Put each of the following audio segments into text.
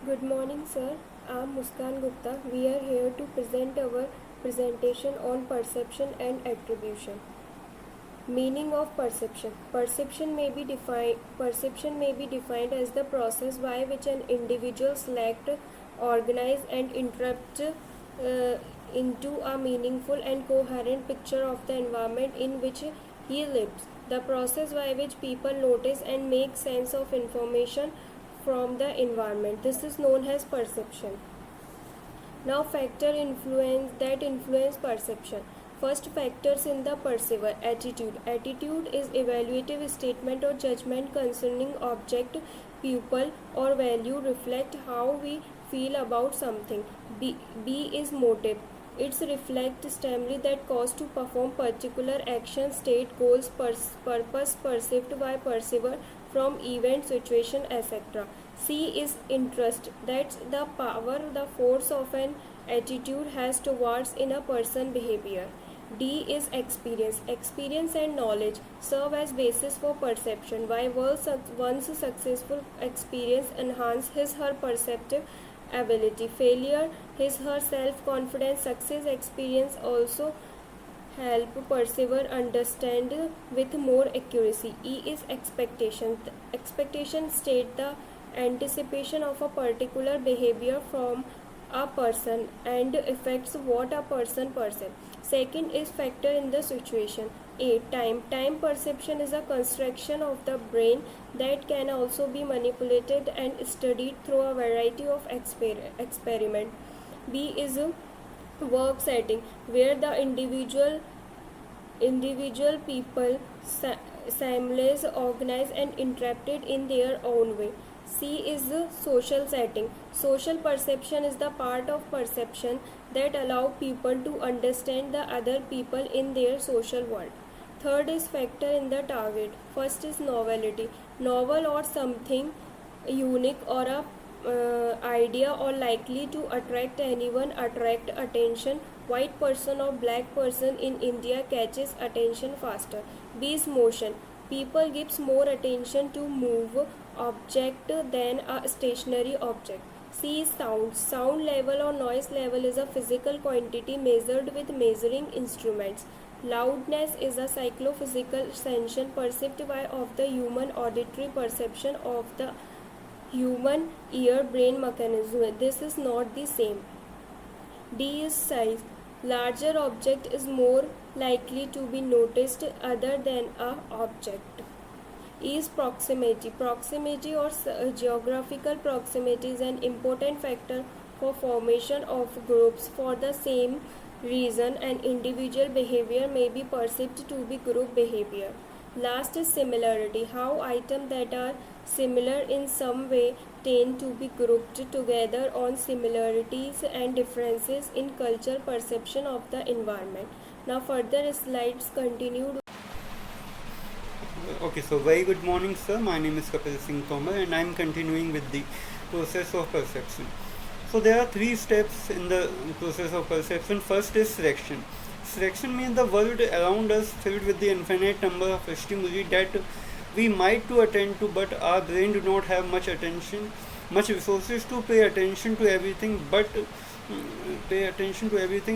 Good morning, sir. I'm Muskan Gupta. We are here to present our presentation on perception and attribution. Meaning of perception. Perception may be defined as the process by which an individual select, organize, and interpret into a meaningful and coherent picture of the environment in which he lives. The process by which people notice and make sense of information from the environment. This is known as perception. Now factor influence perception. First, factors in the perceiver. Attitude. Attitude is evaluative statement or judgment concerning object, pupil or value reflect how we feel about something. B is motive. It's reflect stimuli that cause to perform particular action, state, goals, purpose perceived by perceiver from event, situation, etc. C is interest. That's the power, the force of an attitude has towards in a person behavior. D is experience. Experience and knowledge serve as basis for perception. While one's successful experience enhance his/her perceptive ability. Failure, his/her self-confidence. Success experience also help perceiver understand with more accuracy. E is expectation. Expectation state the anticipation of a particular behavior from a person and affects what a person perceives. Second is factor in the situation. A. Time perception is a construction of the brain that can also be manipulated and studied through a variety of experiment. B is a work setting where the individual people assembles, organize and interpret in their own way. C is the social setting. Social perception is the part of perception that allow people to understand the other people in their social world. Third is factor in the target. First is novelty. Novel or something unique or a idea or likely to attract anyone, attract attention. White person or black person in India catches attention faster. B is motion. People gives more attention to move object than a stationary object. C is sound. Sound level or noise level is a physical quantity measured with measuring instruments. Loudness is a psychophysical sensation perceived by of the human auditory perception of the human ear brain mechanism. This is not the same. D is size. Larger object is more likely to be noticed other than a object. E is proximity. Proximity or geographical proximity is an important factor for formation of groups. For the same reason, an individual behavior may be perceived to be group behavior. Last is similarity. How items that are similar in some way tend to be grouped together on similarities and differences in cultural perception of the environment. Now further slides continued. Okay, so very good morning, sir. My name is Kapil Singh Tomar, and I'm continuing with the process of perception. So there are three steps in the process of perception. First is selection. Selection means the world around us filled with the infinite number of stimuli that we might to attend to, but our brain do not have much resources to pay attention to everything,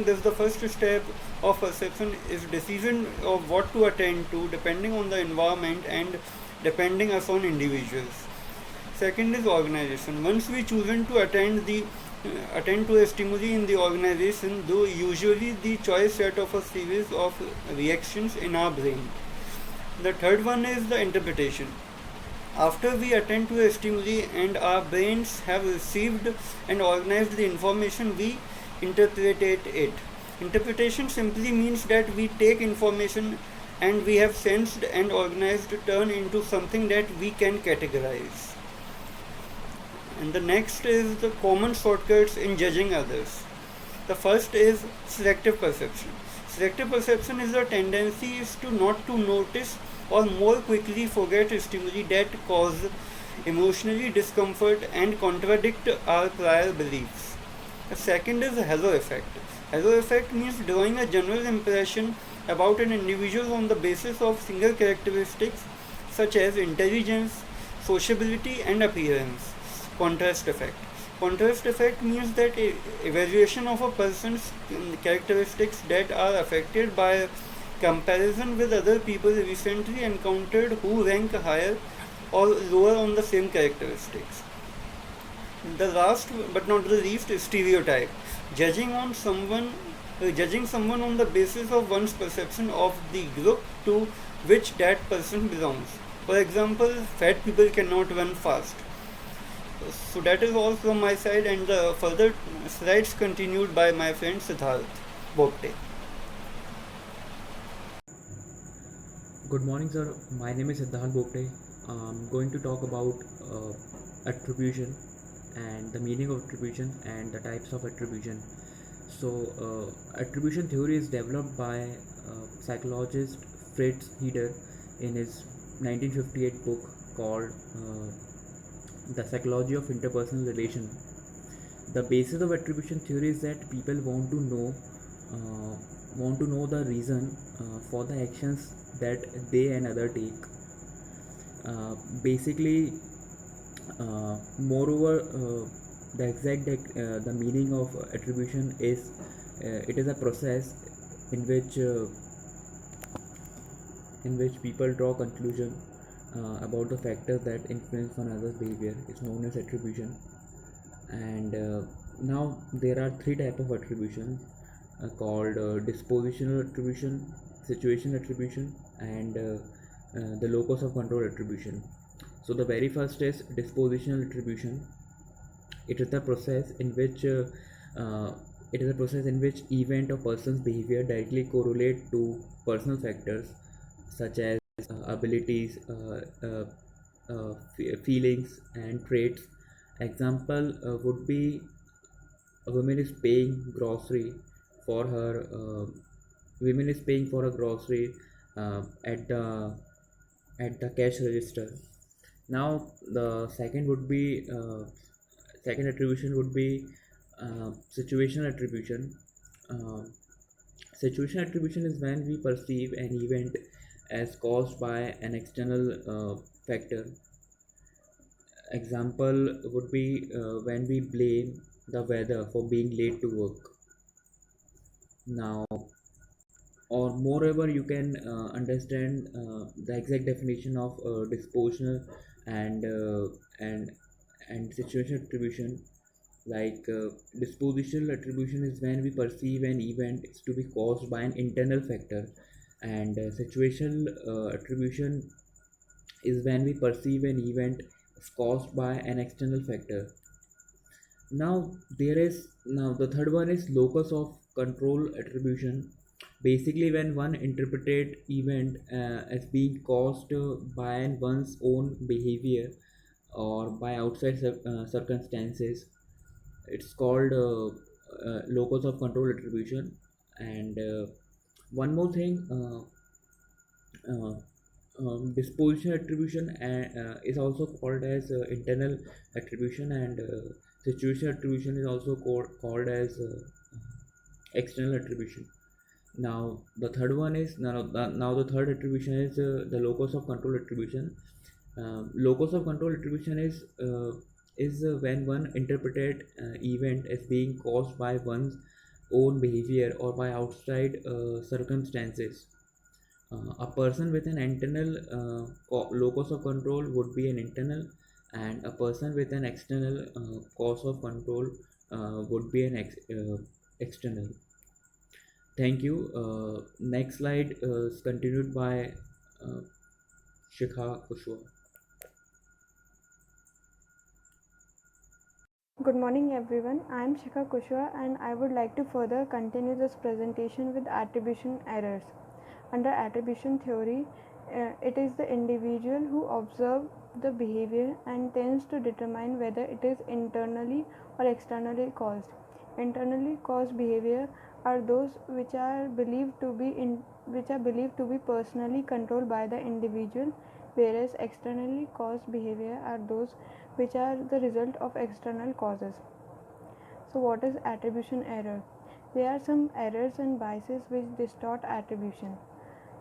Thus the first step of perception is decision of what to attend to depending on the environment and depending upon individuals. Second is organization. Once we chosen to attend to a stimuli in the organization, though usually the choice set of a series of reactions in our brain. The third one is the interpretation. After we attend to a stimuli and our brains have received and organized the information, we interpretate it. Interpretation simply means that we take information and we have sensed and organized turn into something that we can categorize. And the next is the common shortcuts in judging others. The first is selective perception. Selective perception is the tendency to not to notice or more quickly forget stimuli that cause emotionally discomfort and contradict our prior beliefs. The second is the halo effect. Halo effect means drawing a general impression about an individual on the basis of single characteristics such as intelligence, sociability and appearance. Contrast effect. Contrast effect means that evaluation of a person's characteristics that are affected by comparison with other people recently encountered who rank higher or lower on the same characteristics. The last but not the least is stereotype. Judging on someone Judging someone on the basis of one's perception of the group to which that person belongs. For example, fat people cannot run fast. So that is all from my side, and the further slides continued by my friend Siddharth Bopte. Good morning, sir. My name is Siddharth Bopte. I'm going to talk about attribution and the meaning of attribution and the types of attribution. So, attribution theory is developed by psychologist Fritz Heider in his 1958 book called The Psychology of Interpersonal Relation. The basis of attribution theory is that people want to know the reason for the actions that they and other take. Basically, moreover, the meaning of attribution is it is a process in which people draw conclusion about the factors that influence one another's behavior is known as attribution. And now there are three types of attribution called dispositional attribution, situational attribution, and the locus of control attribution. So the very first is dispositional attribution. It is the process in which event or person's behavior directly correlate to personal factors such as abilities, feelings, and traits. Example would be a woman is paying grocery for her women is paying for a grocery at the cash register. Now the second attribution would be situational attribution. uh, Situational attribution is when we perceive an event as caused by an external factor. Example would be when we blame the weather for being late to work. Now, or moreover, you can understand the exact definition of dispositional and situational attribution. Like dispositional attribution is when we perceive an event is to be caused by an internal factor, and situational attribution is when we perceive an event is caused by an external factor. Now the third one is locus of control attribution. Basically, when one interpreted event as being caused by one's own behavior or by outside circumstances, it's called locus of control attribution. And one more thing, disposition attribution is also called as internal attribution, and situational attribution is also called as external attribution. Now the third one is now the third attribution is the locus of control attribution. Locus of control attribution is when one interpreted event as being caused by one's own behavior or by outside circumstances. A person with an internal locus of control would be an internal, and a person with an external cause of control would be an external. Thank you. Next slide is continued by uh, Shikha Kushwa. Good morning everyone, I am Shikha Kushwa and I would like to further continue this presentation with attribution errors. Under attribution theory, it is the individual who observes the behavior and tends to determine whether it is internally or externally caused. Internally caused behavior are those which are believed to be personally controlled by the individual, whereas externally caused behavior are those which are the result of external causes. So, what is attribution error? There are some errors and biases which distort attribution.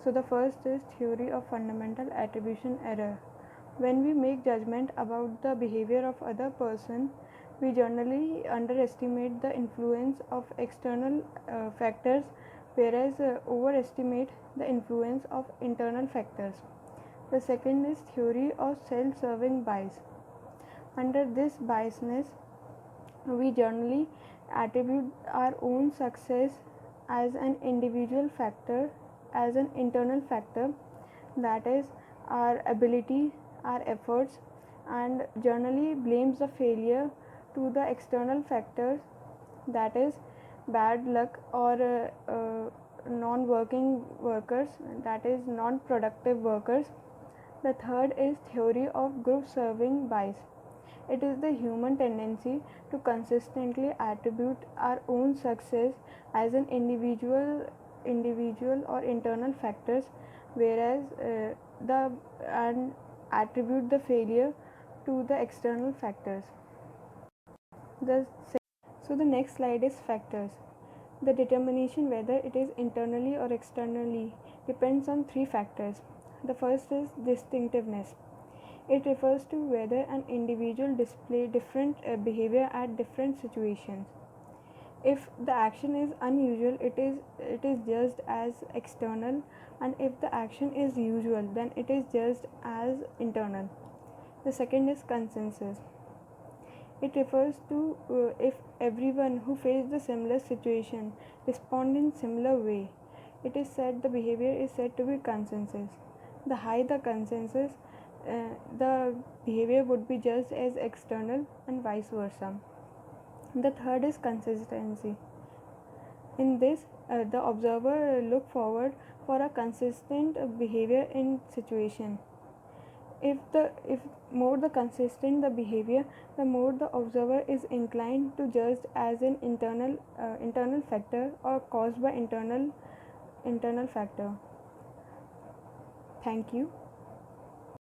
So, the first is theory of fundamental attribution error. When we make judgment about the behavior of other person, We generally underestimate the influence of external factors, whereas overestimate the influence of internal factors. The second is theory of self-serving bias. Under this biasness, we generally attribute our own success as an individual factor, as an internal factor, that is, our ability, our efforts, and generally blames the failure to the external factors, that is, bad luck or non-working workers, that is, non-productive workers. The third is theory of group serving bias. It is the human tendency to consistently attribute our own success as an individual or internal factors, whereas and attribute the failure to the external factors. So the next slide is factors. The determination whether it is internally or externally depends on three factors. The first is distinctiveness. It refers to whether an individual display different behavior at different situations. If the action is unusual, it is judged as external, and if the action is usual, then it is judged as internal. The second is consensus. It refers to if everyone who faced the similar situation respond in similar way. It is said the behavior is said to be consensus. The higher the consensus, the behavior would be judged as external and vice versa. The third is consistency. In this, the observer look forward for a consistent behavior in situation. If more the consistent the behavior, the more the observer is inclined to judge as an internal factor or caused by internal factor. Thank you.